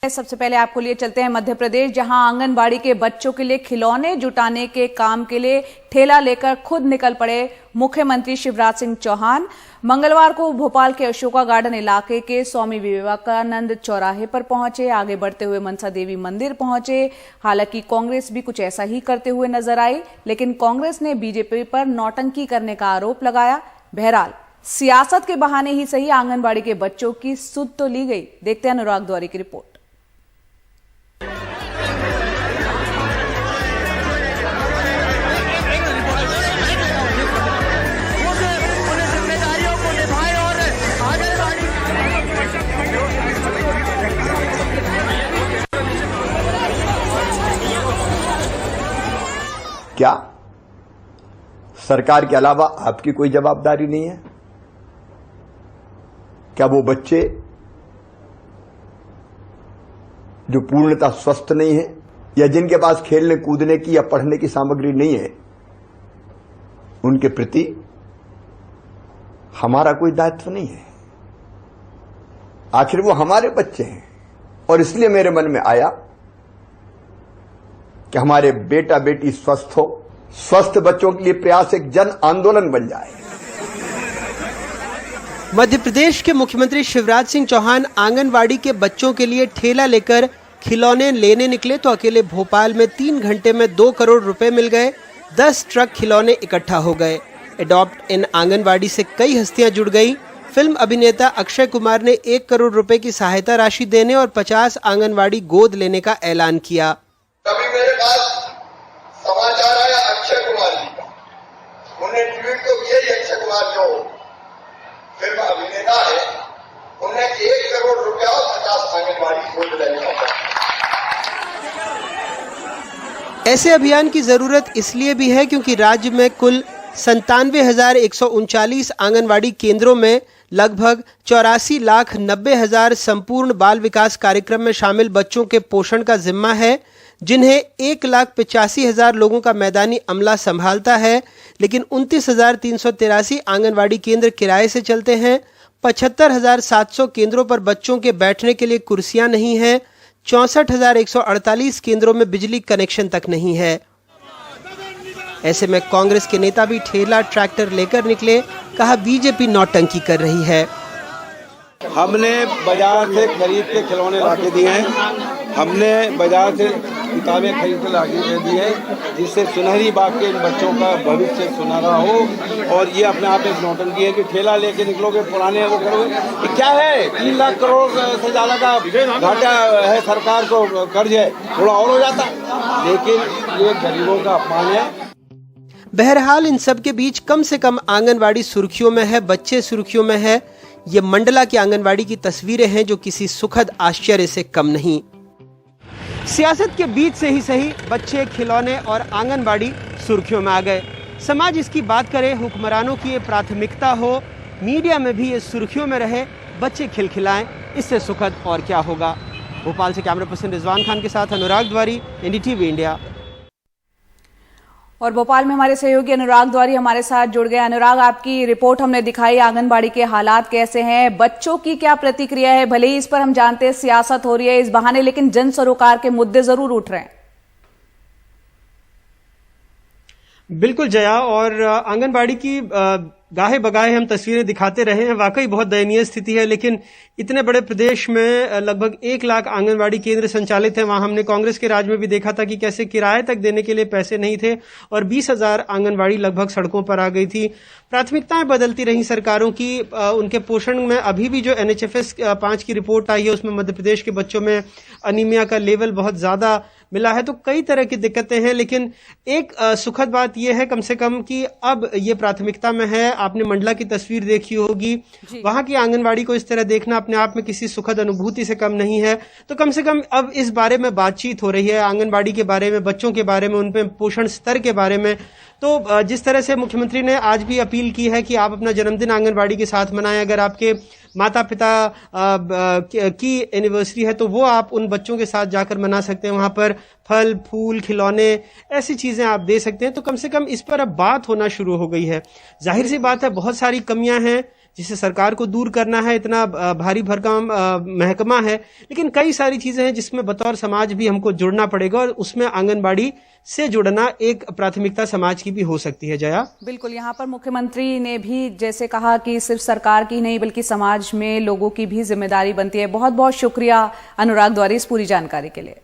सबसे पहले आपको लिए चलते हैं मध्य प्रदेश, जहां आंगनबाड़ी के बच्चों के लिए खिलौने जुटाने के काम के लिए ठेला लेकर खुद निकल पड़े मुख्यमंत्री शिवराज सिंह चौहान। मंगलवार को भोपाल के अशोका गार्डन इलाके के स्वामी विवेकानंद चौराहे पर पहुंचे। आगे बढ़ते हुए मनसा देवी मंदिर पहुंचे। हालांकि कांग्रेस भी कुछ ऐसा ही करते हुए नजर आई, लेकिन कांग्रेस ने बीजेपी पर नौटंकी करने का आरोप लगाया। बहरहाल सियासत के बहाने ही सही, आंगनबाड़ी के बच्चों की सुध तो ली गई। देखते हैं अनुराग द्वारी की रिपोर्ट। क्या सरकार के अलावा आपकी कोई जवाबदारी नहीं है? क्या वो बच्चे जो पूर्णतः स्वस्थ नहीं है या जिनके पास खेलने कूदने की या पढ़ने की सामग्री नहीं है, उनके प्रति हमारा कोई दायित्व नहीं है? आखिर वो हमारे बच्चे हैं और इसलिए मेरे मन में आया कि हमारे बेटा बेटी स्वस्थ हो, स्वस्थ बच्चों के लिए प्रयास एक जन आंदोलन बन जाए। मध्य प्रदेश के मुख्यमंत्री शिवराज सिंह चौहान आंगनवाड़ी के बच्चों के लिए ठेला लेकर खिलौने लेने निकले तो अकेले भोपाल में 3 घंटे में 2 करोड़ रुपए मिल गए। 10 ट्रक खिलौने इकट्ठा हो गए। एडॉप्ट इन आंगनवाड़ी से कई हस्तियां जुड़ गई। फिल्म अभिनेता अक्षय कुमार ने 1 करोड़ रुपए की सहायता राशि देने और 50 आंगनवाड़ी गोद लेने का ऐलान किया। अभी मेरे पास समाचार आया अक्षय कुमार जी का, उन्हें ट्वीट तो किया। अक्षय कुमार जो फिल्म अभिनेता है, उन्हें 1 करोड़ रुपया और 50 आंगनबाड़ी गोद लेने का। ऐसे अभियान की जरूरत इसलिए भी है क्योंकि राज्य में कुल 97,139 आंगनवाड़ी केंद्रों में लगभग 84,90,000 संपूर्ण बाल विकास कार्यक्रम में शामिल बच्चों के पोषण का जिम्मा है, जिन्हें 1,85,000 लोगों का मैदानी अमला संभालता है। लेकिन 29,383 आंगनवाड़ी केंद्र किराए से चलते हैं। 75,700 केंद्रों पर बच्चों के बैठने के लिए कुर्सियां नहीं हैं। 64,148 केंद्रों में बिजली कनेक्शन तक नहीं है। ऐसे में कांग्रेस के नेता भी ठेला ट्रैक्टर लेकर निकले। कहा बीजेपी नौटंकी कर रही है। हमने बाजार से खरीद के खिलौने लाके दिए हैं, हमने बाजार से किताबें खरीद के लाके दी है, जिससे सुनहरी बाग के इन बच्चों का भविष्य सुनहरा हो। और ये अपने आप एक नौटंकी है कि ठेला लेके निकलोगे, पुराने वो करोगे। ये क्या है, 3 लाख करोड़ से ज्यादा का घाटा है, सरकार को कर्ज है, थोड़ा और हो जाता, लेकिन ये गरीबों का अपमान है। बहरहाल इन सब के बीच कम से कम आंगनवाड़ी सुर्खियों में है, बच्चे सुर्खियों में है। ये मंडला की आंगनवाड़ी की तस्वीरें हैं जो किसी सुखद आश्चर्य से कम नहीं। सियासत के बीच से ही सही, बच्चे, खिलौने और आंगनवाड़ी सुर्खियों में आ गए। समाज इसकी बात करे, हुक्मरानों की ये प्राथमिकता हो, मीडिया में भी ये सुर्खियों में रहे, बच्चे खिलखिलाएं, इससे सुखद और क्या होगा। भोपाल से कैमरा पर्सन रिजवान खान के साथ अनुराग द्वारी, एनडीटीवी इंडिया। और भोपाल में हमारे सहयोगी अनुराग द्वारी हमारे साथ जुड़ गए। अनुराग, आपकी रिपोर्ट हमने दिखाई, आंगनबाड़ी के हालात कैसे हैं, बच्चों की क्या प्रतिक्रिया है? भले ही इस पर हम जानते हैं सियासत हो रही है इस बहाने, लेकिन जन सरोकार के मुद्दे जरूर उठ रहे हैं। बिल्कुल जया, और आंगनबाड़ी की गाहे बगाहे हम तस्वीरें दिखाते रहे हैं। वाकई बहुत दयनीय स्थिति है, लेकिन इतने बड़े प्रदेश में लगभग 1 लाख आंगनबाड़ी केंद्र संचालित हैं। वहां हमने कांग्रेस के राज में भी देखा था कि कैसे किराए तक देने के लिए पैसे नहीं थे और 20,000 आंगनबाड़ी लगभग सड़कों पर आ गई थी। प्राथमिकताएं बदलती रही सरकारों की। उनके पोषण में अभी भी जो NHFS 5 की रिपोर्ट आई है, उसमें मध्य प्रदेश के बच्चों में अनीमिया का लेवल बहुत ज्यादा मिला है। तो कई तरह की दिक्कतें हैं, लेकिन एक सुखद बात यह है कम से कम कि अब ये प्राथमिकता में है। आपने मंडला की तस्वीर देखी होगी, वहां की आंगनबाड़ी को इस तरह देखना अपने आप में किसी सुखद अनुभूति से कम नहीं है। तो कम से कम अब इस बारे में बातचीत हो रही है, आंगनबाड़ी के बारे में, बच्चों के बारे में, उन पे पोषण स्तर के बारे में। तो जिस तरह से मुख्यमंत्री ने आज भी अपील की है कि आप अपना जन्मदिन आंगनबाड़ी के साथ मनाएं, अगर आपके माता पिता की एनिवर्सरी है तो वो आप उन बच्चों के साथ जाकर मना सकते हैं। वहां पर फल फूल खिलौने ऐसी चीजें आप दे सकते हैं। तो कम से कम इस पर अब बात होना शुरू हो गई है। जाहिर सी बात है बहुत सारी कमियां हैं जिसे सरकार को दूर करना है, इतना भारी भरकम महकमा है, लेकिन कई सारी चीजें हैं जिसमें बतौर समाज भी हमको जुड़ना पड़ेगा और उसमें आंगनबाड़ी से जुड़ना एक प्राथमिकता समाज की भी हो सकती है। जया, बिल्कुल, यहाँ पर मुख्यमंत्री ने भी जैसे कहा कि सिर्फ सरकार की नहीं बल्कि समाज में लोगों की भी जिम्मेदारी बनती है। बहुत बहुत शुक्रिया अनुराग द्वारी इस पूरी जानकारी के लिए।